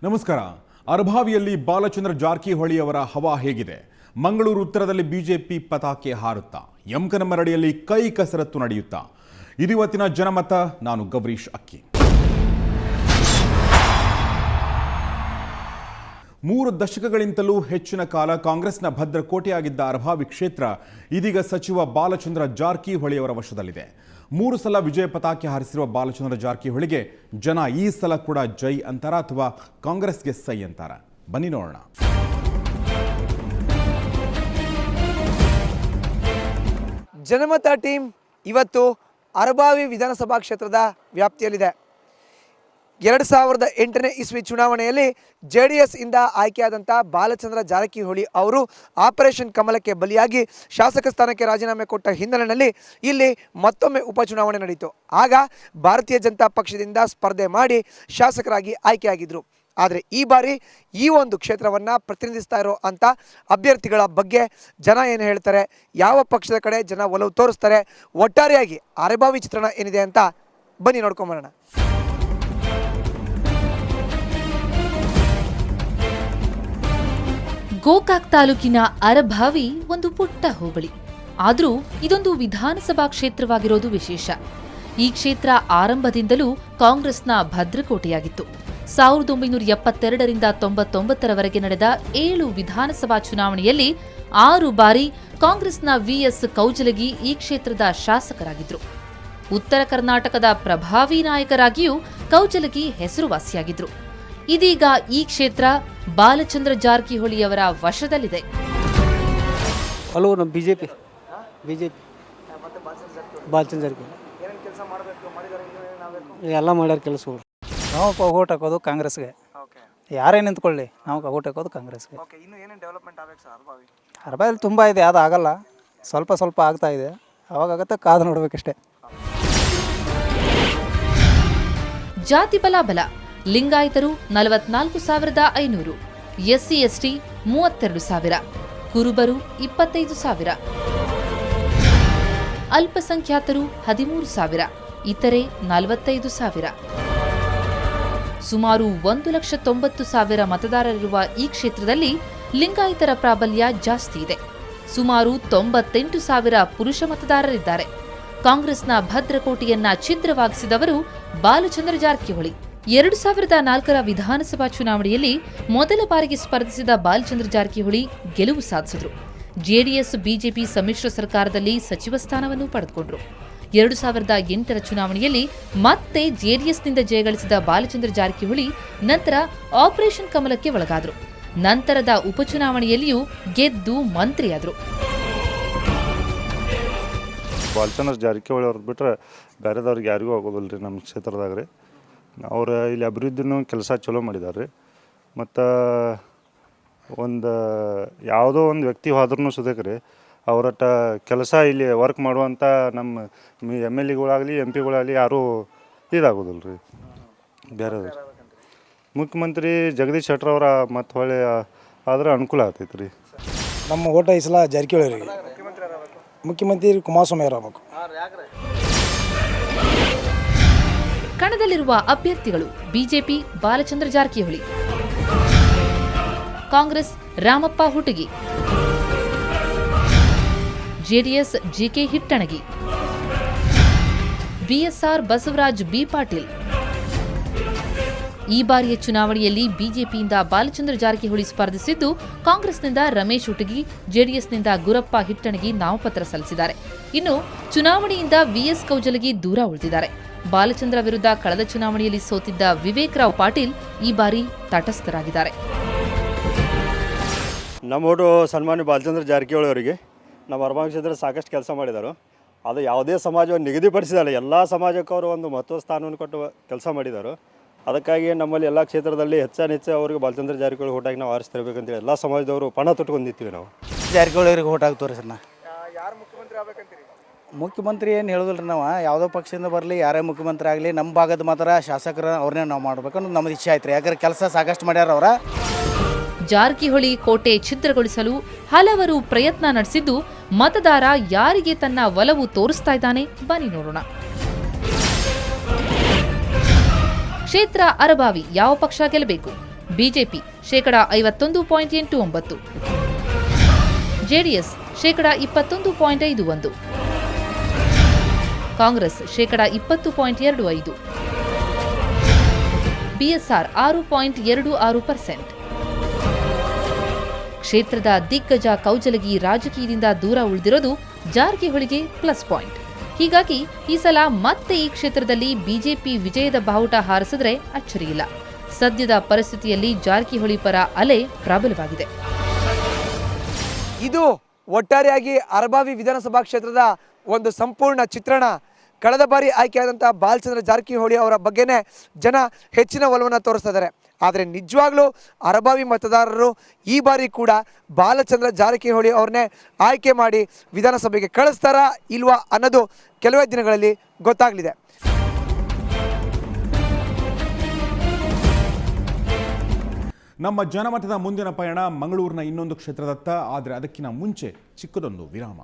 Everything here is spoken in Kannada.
ನಮಸ್ಕಾರ. ಅರಭಾವಿಯಲ್ಲಿ ಬಾಲಚಂದ್ರ ಜಾರಕಿಹೊಳಿ ಅವರ ಹವಾ ಹೇಗಿದೆ? ಮಂಗಳೂರು ಉತ್ತರದಲ್ಲಿ ಬಿಜೆಪಿ ಪತಾಕೆ ಹಾರುತ್ತಾ, ಯಮಕನಮರಡಿಯಲ್ಲಿ ಕೈ ಕಸರತ್ತು ನಡೆಯುತ್ತಾ? ಇದು ಇವತ್ತಿನ ಜನಮತ. ನಾನು ಗೌರೀಶ್ ಅಕ್ಕಿ. 3 ದಶಕಗಳಿಂದಲೂ ಹೆಚ್ಚಿನ ಕಾಲ ಕಾಂಗ್ರೆಸ್ನ ಭದ್ರಕೋಟೆಯಾಗಿದ್ದ ಅರಭಾವಿ ಕ್ಷೇತ್ರ ಇದೀಗ ಸಚಿವ ಬಾಲಚಂದ್ರ ಜಾರಕಿಹೊಳಿ ಅವರ ವಶದಲ್ಲಿದೆ. 3 ಸಲ ವಿಜಯ ಪತಾಕೆ ಹಾರಿಸಿರುವ ಬಾಲಚಂದ್ರ ಜಾರಕಿಹೊಳಿಗೆ ಜನ ಈ ಸಲ ಕೂಡ ಜೈ ಅಂತಾರ ಅಥವಾ ಕಾಂಗ್ರೆಸ್ಗೆ ಸೈ ಅಂತಾರ? ಬನ್ನಿ ನೋಡೋಣ. ಜನಮತ ಟೀಮ್ ಇವತ್ತು ಅರಭಾವಿ ವಿಧಾನಸಭಾ ಕ್ಷೇತ್ರದ ವ್ಯಾಪ್ತಿಯಲ್ಲಿದೆ. 2008ನೇ ಇಸ್ವಿ ಚುನಾವಣೆಯಲ್ಲಿ JDS ಇಂದ ಆಯ್ಕೆಯಾದಂಥ ಬಾಲಚಂದ್ರ ಜಾರಕಿಹೊಳಿ ಅವರು ಆಪರೇಷನ್ ಕಮಲಕ್ಕೆ ಬಲಿಯಾಗಿ ಶಾಸಕ ಸ್ಥಾನಕ್ಕೆ ರಾಜೀನಾಮೆ ಕೊಟ್ಟ ಹಿನ್ನೆಲೆಯಲ್ಲಿ ಇಲ್ಲಿ ಮತ್ತೊಮ್ಮೆ ಉಪಚುನಾವಣೆ ನಡೆಯಿತು. ಆಗ ಭಾರತೀಯ ಜನತಾ ಪಕ್ಷದಿಂದ ಸ್ಪರ್ಧೆ ಮಾಡಿ ಶಾಸಕರಾಗಿ ಆಯ್ಕೆಯಾಗಿದ್ದರು. ಆದರೆ ಈ ಬಾರಿ ಈ ಒಂದು ಕ್ಷೇತ್ರವನ್ನು ಪ್ರತಿನಿಧಿಸ್ತಾ ಇರೋ ಅಂಥ ಅಭ್ಯರ್ಥಿಗಳ ಬಗ್ಗೆ ಜನ ಏನು ಹೇಳ್ತಾರೆ, ಯಾವ ಪಕ್ಷದ ಕಡೆ ಜನ ಒಲವು ತೋರಿಸ್ತಾರೆ, ಒಟ್ಟಾರೆಯಾಗಿ ಅರಭಾವಿ ಚಿತ್ರಣ ಏನಿದೆ ಅಂತ ಬನ್ನಿ ನೋಡ್ಕೊಂಬರೋಣ. ಗೋಕಾಕ್ ತಾಲೂಕಿನ ಅರಭಾವಿ ಒಂದು ಪುಟ್ಟ ಹೋಬಳಿ. ಆದರೂ ಇದೊಂದು ವಿಧಾನಸಭಾ ಕ್ಷೇತ್ರವಾಗಿರೋದು ವಿಶೇಷ. ಈ ಕ್ಷೇತ್ರ ಆರಂಭದಿಂದಲೂ ಕಾಂಗ್ರೆಸ್ನ ಭದ್ರಕೋಟೆಯಾಗಿತ್ತು. 1972ರಿಂದ 99ರವರೆಗೆ ನಡೆದ 7 ವಿಧಾನಸಭಾ ಚುನಾವಣೆಯಲ್ಲಿ 6 ಬಾರಿ ಕಾಂಗ್ರೆಸ್ನ VS ಕೌಜಲಗಿ ಈ ಕ್ಷೇತ್ರದ ಶಾಸಕರಾಗಿದ್ರು. ಉತ್ತರ ಕರ್ನಾಟಕದ ಪ್ರಭಾವಿ ನಾಯಕರಾಗಿಯೂ ಕೌಜಲಗಿ ಹೆಸರುವಾಸಿಯಾಗಿದ್ರು. ಇದೀಗ ಈ ಕ್ಷೇತ್ರ ಬಾಲಚಂದ್ರ ಜಾರಕಿಹೊಳಿಯವರ ವಶದಲ್ಲಿದೆ. ಹಲೋ, ನಮ್ಮ ಬಿಜೆಪಿ ಬಾಲಚಂದ್ರ ಜಾರಕಿಹೊಳಿ ಎಲ್ಲ ಮಾಡ್ಯಾರ ಕೆಲಸಗಳು. ನಾವು ಓಟ್ ಹಾಕೋದು ಕಾಂಗ್ರೆಸ್ಗೆ. ಯಾರೇ ನಿಂತ್ಕೊಳ್ಳಿ, ನಾವು ಓಟ್ ಹಾಕೋದು ಕಾಂಗ್ರೆಸ್ಗೆ. ಅರಭಾವಿಯಲ್ಲಿ ತುಂಬ ಇದೆ, ಅದು ಆಗಲ್ಲ, ಸ್ವಲ್ಪ ಆಗ್ತಾ ಇದೆ. ಅವಾಗತ್ತೆ ಕಾದು ನೋಡ್ಬೇಕಷ್ಟೇ. ಜಾತಿ ಬಲಾಬಲ: ಲಿಂಗಾಯತರು 44,500, SC ST 32,000, ಕುರುಬರು 25,000, ಅಲ್ಪಸಂಖ್ಯಾತರು 13,000, ಇತರೆ 45,000. ಸುಮಾರು 1,90,000 ಮತದಾರರಿರುವ ಈ ಕ್ಷೇತ್ರದಲ್ಲಿ ಲಿಂಗಾಯತರ ಪ್ರಾಬಲ್ಯ ಜಾಸ್ತಿ ಇದೆ. ಸುಮಾರು 98,000 ಪುರುಷ ಮತದಾರರಿದ್ದಾರೆ. ಕಾಂಗ್ರೆಸ್ನ ಭದ್ರಕೋಟೆಯನ್ನ ಛಿದ್ರವಾಗಿಸಿದವರು ಬಾಲಚಂದ್ರ ಜಾರಕಿಹೊಳಿ. 2004ರ ವಿಧಾನಸಭಾ ಚುನಾವಣೆಯಲ್ಲಿ ಮೊದಲ ಬಾರಿಗೆ ಸ್ಪರ್ಧಿಸಿದ ಬಾಲಚಂದ್ರ ಜಾರಕಿಹೊಳಿ ಗೆಲುವು ಸಾಧಿಸಿದ್ರು. JDS ಬಿಜೆಪಿ ಸಮ್ಮಿಶ್ರ ಸರ್ಕಾರದಲ್ಲಿ ಸಚಿವ ಸ್ಥಾನವನ್ನು ಪಡೆದುಕೊಂಡರು. 2008ರ ಚುನಾವಣೆಯಲ್ಲಿ ಮತ್ತೆ JDSನಿಂದ ಜಯಗಳಿಸಿದ ಬಾಲಚಂದ್ರ ಜಾರಕಿಹೊಳಿ ನಂತರ ಆಪರೇಷನ್ ಕಮಲಕ್ಕೆ ಒಳಗಾದರು. ನಂತರದ ಉಪಚುನಾವಣೆಯಲ್ಲಿಯೂ ಗೆದ್ದು ಮಂತ್ರಿಯಾದರು. ಬಾಲಚಂದ್ರ ಜಾರಕಿಹೊಳಿ ಅವ್ರದ್ದು ಬಿಟ್ಟರೆ ಬೇರೆದವ್ರಿಗೆ ಯಾರಿಗೂ ಆಗೋದಿಲ್ಲ ರೀ. ನಮ್ಮ ಕ್ಷೇತ್ರದಾಗ ರೀ ಅವ್ರು ಇಲ್ಲಿ ಅಭಿವೃದ್ಧಿನೂ ಕೆಲಸ ಚಲೋ ಮಾಡಿದ್ದಾರೆ ರೀ. ಮತ್ತು ಯಾವುದೋ ಒಂದು ವ್ಯಕ್ತಿ ಹೋದ್ರೂ ಸುದೇಕ್ರಿ ಅವರಟ್ಟ ಕೆಲಸ ಇಲ್ಲಿ ವರ್ಕ್ ಮಾಡುವಂಥ ನಮ್ಮ MLAಗಳಾಗಲಿ MP ಯಾರೂ ಇದಾಗೋದಿಲ್ಲ ರೀ ಬೇರೆದವ್ರು. ಮುಖ್ಯಮಂತ್ರಿ ಜಗದೀಶ್ ಶೆಟ್ಟರ್ ಅವರ ಮತ್ತು ಹೊಳೆ ಆದ್ರೆ ಅನುಕೂಲ ಆಗ್ತೈತೆ ರೀ. ನಮ್ಮ ಓಟ ಈ ಸಲ ಜಾರಕಿಹೊಳಿ ಅವರಿಗೆ. ಮುಖ್ಯಮಂತ್ರಿ ಕುಮಾರಸ್ವಾಮಿ ಅವರಾಗಬೇಕು. ಕಣದಲ್ಲಿರುವ ಅಭ್ಯರ್ಥಿಗಳು: BJP Balachandra Jarkiholi, Congress Ramappa Hutagi, JDS GK Hittanagi, BSR Basavaraj B Patil. ಈ ಬಾರಿಯ ಚುನಾವಣೆಯಲ್ಲಿ ಬಿಜೆಪಿಯಿಂದ ಬಾಲಚಂದ್ರ ಜಾರಕಿಹೊಳಿ ಸ್ಪರ್ಧಿಸಿದ್ದು, ಕಾಂಗ್ರೆಸ್ನಿಂದ ರಮೇಶ್ ಹುಟಗಿ, JDSನಿಂದ ಗುರಪ್ಪ ಹಿಟ್ಟಣಗಿ ನಾಮಪತ್ರ ಸಲ್ಲಿಸಿದ್ದಾರೆ. ಇನ್ನು ಚುನಾವಣೆಯಿಂದ VS ಕೌಜಲಗಿ ದೂರ ಉಳಿದಿದ್ದಾರೆ. ಬಾಲಚಂದ್ರ ವಿರುದ್ಧ ಕಳೆದ ಚುನಾವಣೆಯಲ್ಲಿ ಸೋತಿದ್ದ ವಿವೇಕ್ ರಾವ್ ಪಾಟೀಲ್ ಈ ಬಾರಿ ತಟಸ್ಥರಾಗಿದ್ದಾರೆ. ನಮ್ಮ ಓಟು ಸನ್ಮಾನ್ಯ ಬಾಲಚಂದ್ರ ಜಾರಕಿಹೊಳಿ ಅವರಿಗೆ. ನಮ್ಮ ಅರಭಾವಿ ಕ್ಷೇತ್ರದಲ್ಲಿ ಸಾಕಷ್ಟು ಕೆಲಸ ಮಾಡಿದರು. ಅದು ಯಾವುದೇ ಸಮಾಜವನ್ನು ನಿಗದಿಪಡಿಸಿದಲ್ಲ, ಎಲ್ಲ ಸಮಾಜಕ್ಕೆ ಅವರು ಒಂದು ಮಹತ್ವ ಸ್ಥಾನವನ್ನು ಕೊಟ್ಟು ಕೆಲಸ ಮಾಡಿದರು. ಅದಕ್ಕಾಗಿ ನಮ್ಮಲ್ಲಿ ಎಲ್ಲ ಕ್ಷೇತ್ರದಲ್ಲಿ ಹೆಚ್ಚು ಅವರಿಗೆ ಬಾಲಚಂದ್ರ ಜಾರಕಿಹೊಳಿ ಓಟಾಗಿ ನಾವು ಆರಿಸ್ತಿರ್ಬೇಕಂತೇಳಿ ಎಲ್ಲ ಸಮಾಜದವರು ಪಣ ತೊಟ್ಕೊಂಡಿರ್ತೀವಿ ನಾವು. ಜಾರಕಿಹೊಳಿ ಅವ್ರಿಗೆ ಓಟ್ ಹಾಕ್ತವ್ರಿ ಸರ್. ಮುಖ್ಯಮಂತ್ರಿ ಏನು ಹೇಳೋದಿಲ್ಲ ರೀ. ನಾವು ಯಾವುದೋ ಪಕ್ಷದಿಂದ ಬರಲಿ, ಯಾರೇ ಮುಖ್ಯಮಂತ್ರಿ ಆಗಲಿ, ನಮ್ಮ ಭಾಗದ ಮಾತ್ರ ಶಾಸಕರ ಅವ್ರನ್ನೇ ನಾವು ಮಾಡ್ಬೇಕನ್ನೋದು ನಮ್ಮದು ಇಚ್ಛೆ ಆಯ್ತು ರೀ. ಯಾಕಂದ್ರೆ ಕೆಲಸ ಸಾಕಷ್ಟು ಮಾಡ್ಯಾರ ಅವರ. ಜಾರಕಿಹೊಳಿ ಕೋಟೆ ಛಿದ್ರಗೊಳಿಸಲು ಹಲವರು ಪ್ರಯತ್ನ ನಡೆಸಿದ್ದು, ಮತದಾರ ಯಾರಿಗೆ ತನ್ನ ಒಲವು ತೋರಿಸ್ತಾ ಇದ್ದಾನೆ ಬನ್ನಿ ನೋಡೋಣ. ಕ್ಷೇತ್ರ ಅರಭಾವಿ ಯಾವ ಪಕ್ಷ ಗೆಲ್ಲಬೇಕು? ಬಿಜೆಪಿ ಶೇಕಡಾ 51.89, ಜೆಡಿಎಸ್ ಶೇಕಡಾ 21.51, ಕಾಂಗ್ರೆಸ್ ಶೇಕಡಾ 20.25, ಬಿಎಸ್ಆರ್ 6.26%. ಕ್ಷೇತ್ರದ ದಿಗ್ಗಜ ಕೌಜಲಗಿ ರಾಜಕೀಯದಿಂದ ದೂರ ಉಳಿದಿರೋದು ಜಾರಕಿಹೊಳಿಗೆ ಪ್ಲಸ್ ಪಾಯಿಂಟ್. ಹೀಗಾಗಿ ಈ ಸಲ ಮತ್ತೆ ಈ ಕ್ಷೇತ್ರದಲ್ಲಿ ಬಿಜೆಪಿ ವಿಜಯದ ಬಾವುಟ ಹಾರಿಸಿದ್ರೆ ಅಚ್ಚರಿಯಿಲ್ಲ. ಸದ್ಯದ ಪರಿಸ್ಥಿತಿಯಲ್ಲಿ ಜಾರಕಿಹೊಳಿ ಪರ ಅಲೆ ಪ್ರಬಲವಾಗಿದೆ. ಇದು ಒಟ್ಟಾರೆಯಾಗಿ ಅರಭಾವಿ ವಿಧಾನಸಭಾ ಕ್ಷೇತ್ರದ ಒಂದು ಸಂಪೂರ್ಣ ಚಿತ್ರಣ. ಕಳೆದ ಬಾರಿ ಆಯ್ಕೆಯಾದಂಥ ಬಾಲಚಂದ್ರ ಜಾರಕಿಹೊಳಿ ಅವರ ಬಗ್ಗೆನೇ ಜನ ಹೆಚ್ಚಿನ ಒಲವನ್ನು ತೋರಿಸ್ತಾ ಇದ್ದಾರೆ. ಆದರೆ ನಿಜವಾಗ್ಲೂ ಅರಭಾವಿ ಮತದಾರರು ಈ ಬಾರಿ ಕೂಡ ಬಾಲಚಂದ್ರ ಜಾರಕಿಹೊಳಿ ಅವ್ರನ್ನೇ ಆಯ್ಕೆ ಮಾಡಿ ವಿಧಾನಸಭೆಗೆ ಕಳಿಸ್ತಾರಾ ಇಲ್ವಾ ಅನ್ನೋದು ಕೆಲವೇ ದಿನಗಳಲ್ಲಿ ಗೊತ್ತಾಗಲಿದೆ. ನಮ್ಮ ಜನಮತದ ಮುಂದಿನ ಪಯಣ ಮಂಗಳೂರಿನ ಇನ್ನೊಂದು ಕ್ಷೇತ್ರದತ್ತ. ಆದರೆ ಅದಕ್ಕಿಂತ ಮುಂಚೆ ಚಿಕ್ಕದೊಂದು ವಿರಾಮ.